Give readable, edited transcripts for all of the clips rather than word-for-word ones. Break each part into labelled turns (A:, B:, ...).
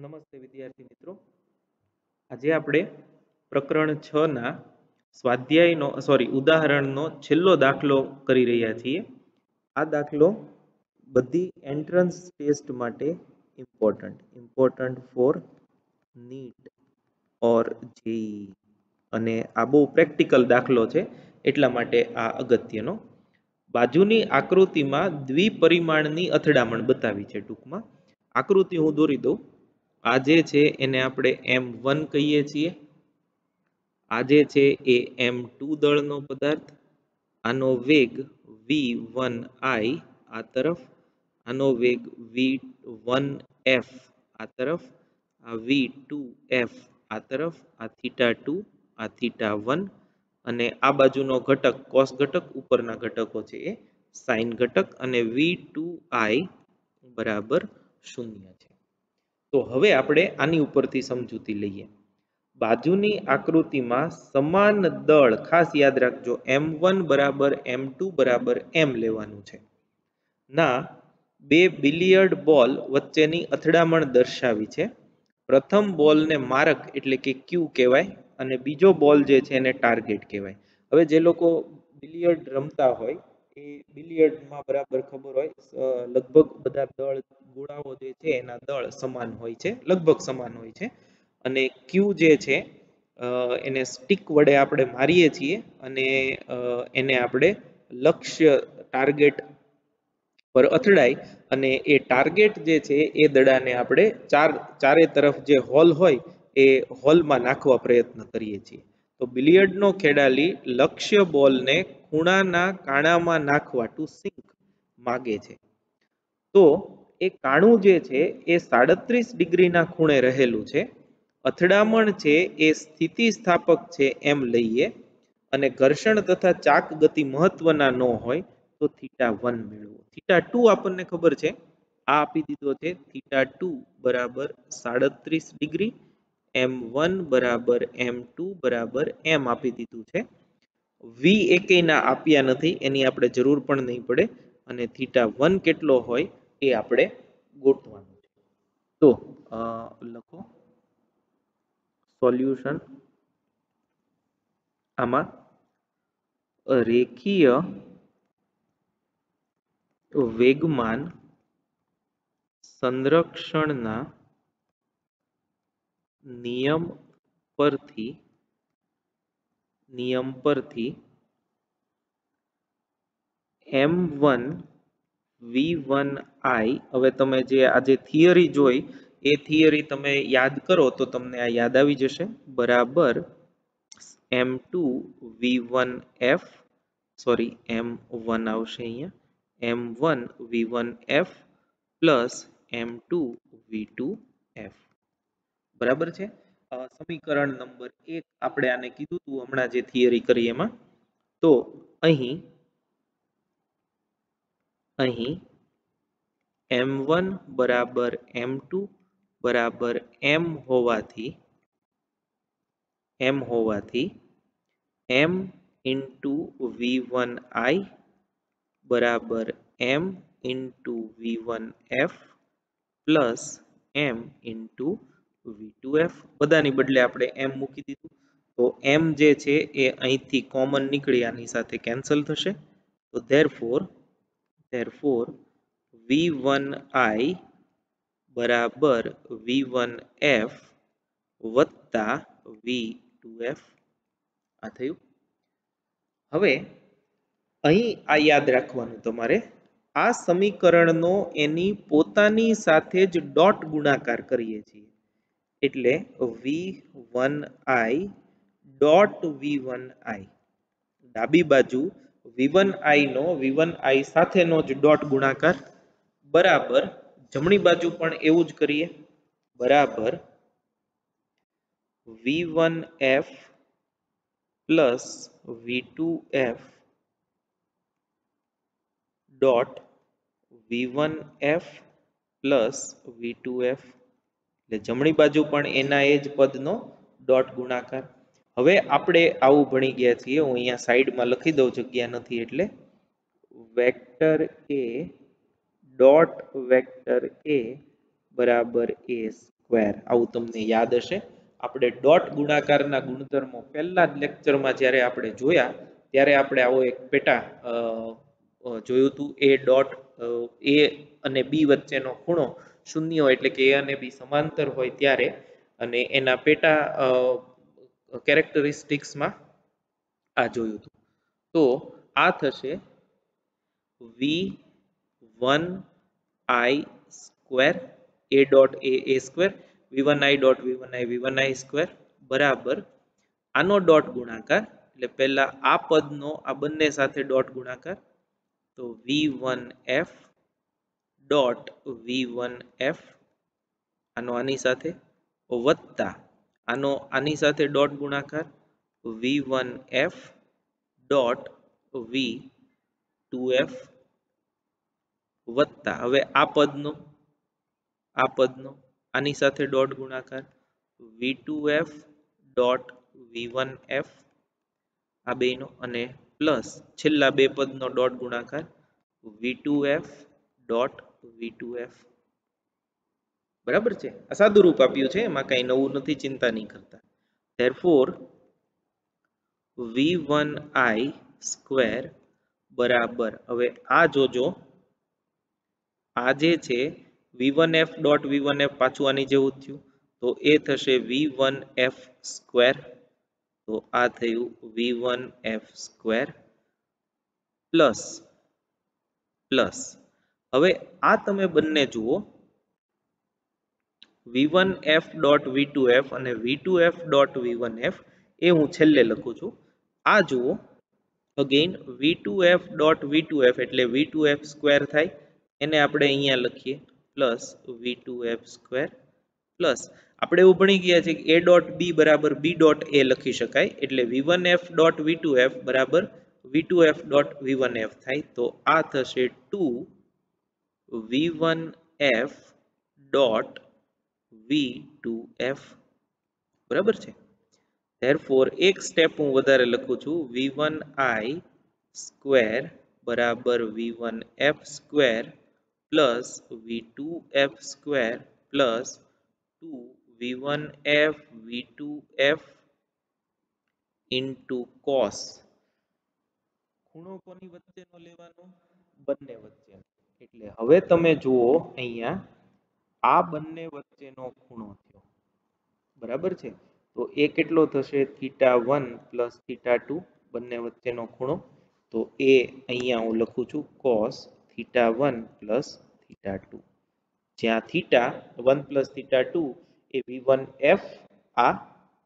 A: નમસ્તે વિદ્યાર્થી મિત્રો, આજે આપણે પ્રકરણ 6 ના સ્વાધ્યાયનો ઉદાહરણનો છેલ્લો દાખલો કરી રહ્યા છીએ. આ દાખલો બધી એન્ટ્રન્સ ટેસ્ટ માટે important for NEET or JEE, અને આ બહુ પ્રેક્ટિકલ દાખલો છે એટલા માટે આ અગત્યનો. બાજુની આકૃતિમાં દ્વિપરિમાણની અથડામણ બતાવી છે. ટૂંકમાં આકૃતિ હું દોરી દઉં. આ જે છે એને આપણે M1 કહીએ છીએ. આ જે છે એ M2 દળનો પદાર્થ, આનો વેગ v1i આ તરફ, આનો વેગ v1f આ તરફ, આ v2f આ તરફ, આ θ2 આ θ1, અને આ બાજુનો ઘટક કોસ ઘટક, ઉપરના ઘટકો છે એ સાઇન ઘટક, અને v2i બરાબર 0 છે. તો હવે આપણે આની ઉપરથી સમજૂતી લઈએ. બાજુની આકૃતિમાં સમાન દળ, ખાસ યાદ રાખજો, M1 બરાબર M2 બરાબર M લેવાનું છે, ના બે બિલિયર્ડ બોલ વચ્ચેની અથડામણ દર્શાવી છે. પ્રથમ બોલને મારક એટલે કે ક્યુ કહેવાય, અને બીજો બોલ જે છે એને ટાર્ગેટ કહેવાય. હવે જે લોકો બિલિયર્ડ રમતા હોય એ બિલિયર્ડમાં બરાબર ખબર હોય, લગભગ બધા દળ ગોળાઓ જે છે એના દળ સમાન હોય છે, લગભગ સમાન હોય છે, અને ક્યુ જે છે એને સ્ટિક વડે આપણે મારીએ છીએ, અને એને આપણે લક્ષ્ય ટાર્ગેટ પર અથડાય, અને એ ટાર્ગેટ જે છે એ દડાને આપણે ચારે તરફ જે હોલ હોય એ હોલમાં નાખવા પ્રયત્ન કરીએ છીએ. તો બિલિયર્ડનો ખેલાડી લક્ષ્ય બોલને ખૂણાના કાણામાં નાખવા ટુ સિંક માગે છે. તો એ કાણું જે છે એ 37 ડિગ્રીના ખૂણે રહેલું છે. અથડામણ છે એ સ્થિતિસ્થાપક છે એમ લઈએ, અને ઘર્ષણ તથા ચાક ગતિ મહત્વના ન હોય તો θ1 મેળવો. θ2 આપણને ખબર છે, આ આપી દીધો છે θ2 બરાબર 37 ડિગ્રી, M1 બરાબર M2 બરાબર M આપી દીધું છે. V એકેયના આપ્યા નથી, એની આપણે જરૂર પણ નહીં પડે, અને θ1 કેટલો હોય એ આપણે ગોતવાનું છે. તો લખો સોલ્યુશન. આમાં રેખીય વેગમાન સંરક્ષણના નિયમ પરથી M1 v1i, હવે તમે જે આજે થિયરી જોઈ એ થિયરી તમે યાદ કરો તો તમને આ યાદ આવી જશે, બરાબર M2 v1f, M1 આવશે અહીંયા, M1 v1f plus M2 v2f, બરાબર છે. સમીકરણ નંબર 1 આપણે આને કીધું હતું હમણાં જે થિયરી કરી એમાં. તો અહીં M1 બરાબર M2 બરાબર M હોવાથી M ઇન્ટુ v1i બરાબર M into v1f plus M into v2f, બધાની બદલે આપણે M મૂકી દીધું. તો M જે છે એ અહીંથી કોમન નીકળી આની સાથે કેન્સલ થશે. તો therefore v1i બરાબર v1f વત્તા v2f આ થયું. હવે અહીં આ યાદ રાખવાનું તમારે, આ સમીકરણનો એની પોતાની સાથે જ ડોટ ગુણાકાર કરીએ છીએ, એટલે v1i ડોટ v1i, ડાબી બાજુ v1i નો v1i સાથેનો જ ડોટ ગુણાકાર, બરાબર જમણી બાજુ પણ એવું જ કરીએ, બરાબર v1f plus v2f dot v1f plus v2f, એટલે જમણી બાજુ પણ એના એ જ પદનો ડોટ ગુણાકાર. હવે આપણે આવું ભણી ગયા છીએ, હું અહીંયા સાઈડમાં લખી દઉં, જગ્યા નથી એટલે, vector a dot vector a બરાબર a સ્ક્વેર, આવું તમને યાદ હશે. આપણે ડોટ ગુણાકારના ગુણધર્મો પહેલા જ લેક્ચરમાં જ્યારે આપણે જોયા ત્યારે આપણે આવો એક પેટા જોયું હતું. એ ડોટ એ અને બી વચ્ચેનો ખૂણો શૂન્ય હોય એટલે કે એ અને બી સમાંતર હોય ત્યારે, અને એના પેટા કેરેક્ટરિસ્ટિક્સમાં આ જોયું હતું. તો આ થશે v1i square a dot a square v1i dot v1i v1i square બરાબર આનો ડોટ ગુણાકાર, એટલે પહેલા આ પદનો આ બંને સાથે ડોટ ગુણાકાર, તો v1f ડોટ v1f આનો આની સાથે વત્તા આનો આની સાથે ડોટ ગુણાકાર v1f ડોટ v2f વત્તા હવે આ પદનો આની સાથે ડોટ ગુણાકાર v2f ડોટ v1f આ બેનો, અને પ્લસ છેલ્લા બે પદનો ડોટ ગુણાકાર v2f ડોટ v2f. બરાબર છે, આ સાદું રૂપ આપ્યું છે, એમાં કઈ નવું નથી, ચિંતા નહીં કરતા. ધેરફોર v1i સ્ક્વેર બરાબર, હવે આ જોજો, આ જે છે v1f ડોટ v1f પાછું આની જેવું થયું, તો એ થશે v1f સ્ક્વેર, તો આ થયું v1f સ્ક્વેર પ્લસ હવે આ તમે બંને જુઓ v1f ડોટ v2f અને v2f ડોટ v1f એ હું છેલ્લે લખું છું. આ જુઓ અગેન v2f ડોટ v2f એટલે v2f સ્ક્વેર થાય, એને આપણે અહીંયા લખીએ પ્લસ v2f સ્ક્વેર પ્લસ આપણે એવું ભણી ગયા છે કે a ડોટ b બરાબર b ડોટ a લખી શકાય, એટલે v1f ડોટ v2f બરાબર v2f ડોટ v1f થાય, તો આ થશે 2 v1f ડોટ v2f. બરાબર છે. ધેરફોર એક સ્ટેપ હું વધારે લખું છું, v1i સ્ક્વેર બરાબર v1f square plus v2f square plus 2 v1f v2f into cos, ખૂણો કોની વચ્ચેનો લેવાનો? બંને વચ્ચે. એટલે હવે તમે જુઓ અહીંયા આ બંને વચ્ચેનો ખૂણો થયો. બરાબર છે, તો એ કેટલો થશે? θ1 પ્લસ θ2 બંને વચ્ચેનો ખૂણો, તો એ અહીંયા હું લખું છું cos θ1 પ્લસ θ2, જ્યાં θ1 પ્લસ θ2 એ v1f આ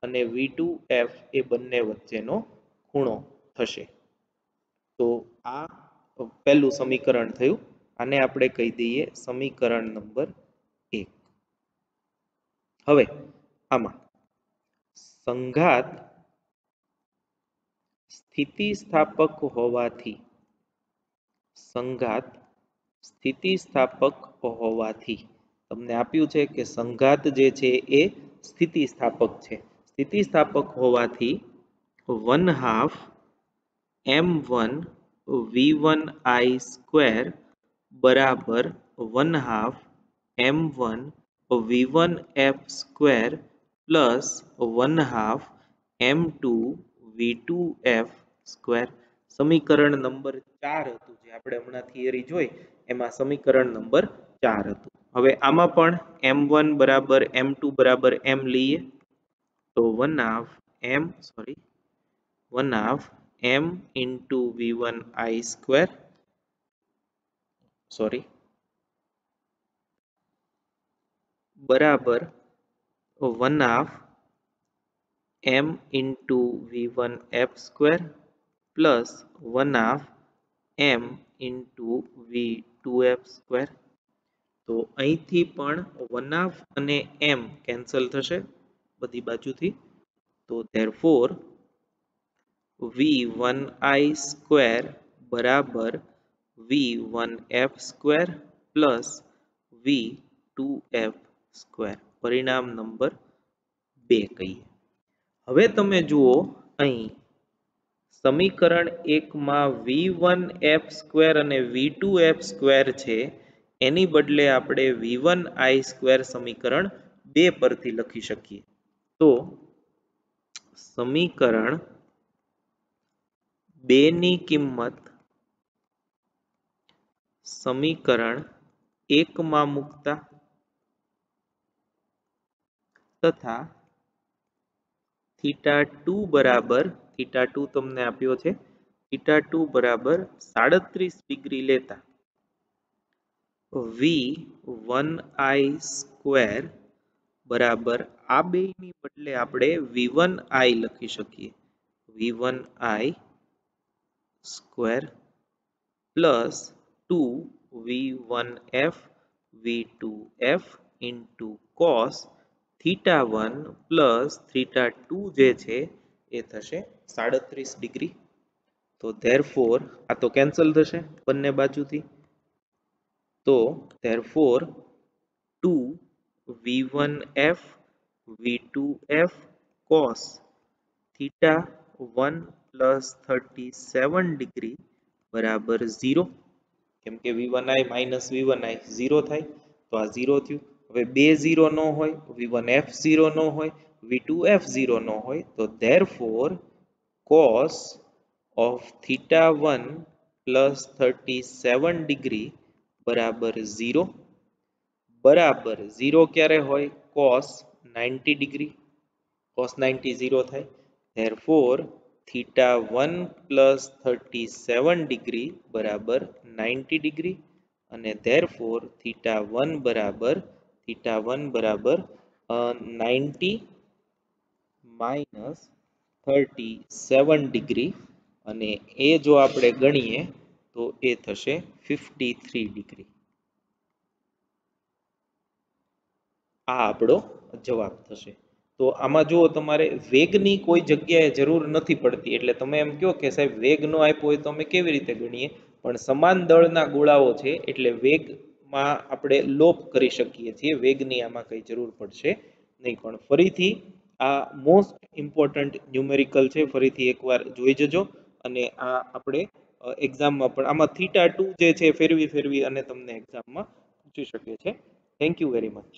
A: અને v2f એ બંને વચ્ચેનો ખૂણો થશે. તો આ પહેલું સમીકરણ થયું, આને આપણે કહી દઈએ સમીકરણ નંબર 1. હવે આમાં સંઘાત સ્થિતિસ્થાપક હોવાથી તમને આપ્યું છે કે સંઘાત જે છે એ સ્થિતિસ્થાપક છે. સ્થિતિસ્થાપક હોવાથી 1/2 m1 v1i સ્ક્વેર બરાબર 1/2 m1 v1f square plus 1/2 m2 v2f square. સમીકરણ નંબર 4 હતું, જે આપણે હમણાં થિયરી જોઈ એમાં સમીકરણ નંબર 4 હતું. હવે આમાં પણ m1 બરાબર m2 બરાબર m લઈએ, તો 1/2 m into v1i સ્ક્વેર બરાબર 1/2 m into v1f square plus 1/2 m into v2f square. તો અહીંથી પણ 1/2 અને m કેન્સલ થશે બધી બાજુથી, તો ધેરફોર v1i સ્ક્વેર બરાબર v1f square plus v2f square, પરિણામ નંબર 2 કહીએ. હવે તમે જુઓ અહીં સમીકરણ 1 માં v1f સ્ક્વેર અને v2f સ્ક્વેર છે, એની બદલે આપણે v1i સ્ક્વેર સમીકરણ 2 પરથી લખી શકીએ. તો સમીકરણ 2 ની કિંમત સમીકરણ 1 માં મૂકતા તથા θ2 બરાબર θ2 તમને આપ્યો છે θ2 બરાબર 37 ડિગ્રી લેતા v1i સ્ક્વેર બરાબર આ બેયની બદલે આપણે v1i લખી શકીએ v1i square plus 2v1f v2f into cos θ1 plus θ2 જે છે એ થશે 37 ડિગ્રી. તો ધેરફોર આ તો કેન્સલ થશે બંને બાજુથી. તો therefore 2v1f v2f cos θ1 plus 37 degree બરાબર 0. કેમ કે v1i માઇનસ v1i 0 થાય તો આ 0 થયું. હવે બે 0 ન હોય v1f 0 ન હોય v2f 0 ન હોય તો therefore cos of θ1 plus 37 degree બરાબર 0 બરાબર 0 ક્યારે હોય cos 90 ડિગ્રી cos 90 0 થાય ધેરફોર θ1 પ્લસ 37 ડિગ્રી બરાબર 90 ડિગ્રી અને ધેરફોર θ1 બરાબર 90 માઇનસ 37 ડિગ્રી અને એ જો આપણે ગણીએ તો એ થશે 53 ડિગ્રી. આ આપણો જવાબ થશે. તો આમાં જુઓ તમારે વેગની કોઈ જગ્યાએ જરૂર નથી પડતી એટલે તમે એમ કહો કે સાહેબ વેગ નો આપ્યો હોય તો અમે કેવી રીતે ગણીએ પણ સમાન દળના ગોળાઓ છે એટલે વેગમાં આપણે લોપ કરી શકીએ છીએ વેગની આમાં કઈ જરૂર પડશે નહીં. પણ ફરીથી આ મોસ્ટ ઇમ્પોર્ટન્ટ ન્યુમેરિકલ છે ફરીથી એકવાર જોઈ જજો અને આ આપણે એક્ઝામમાં પણ આમાં θ2 જે છે ફેરવી અને તમને એક્ઝામમાં પૂછી શકે છે. Thank you very much.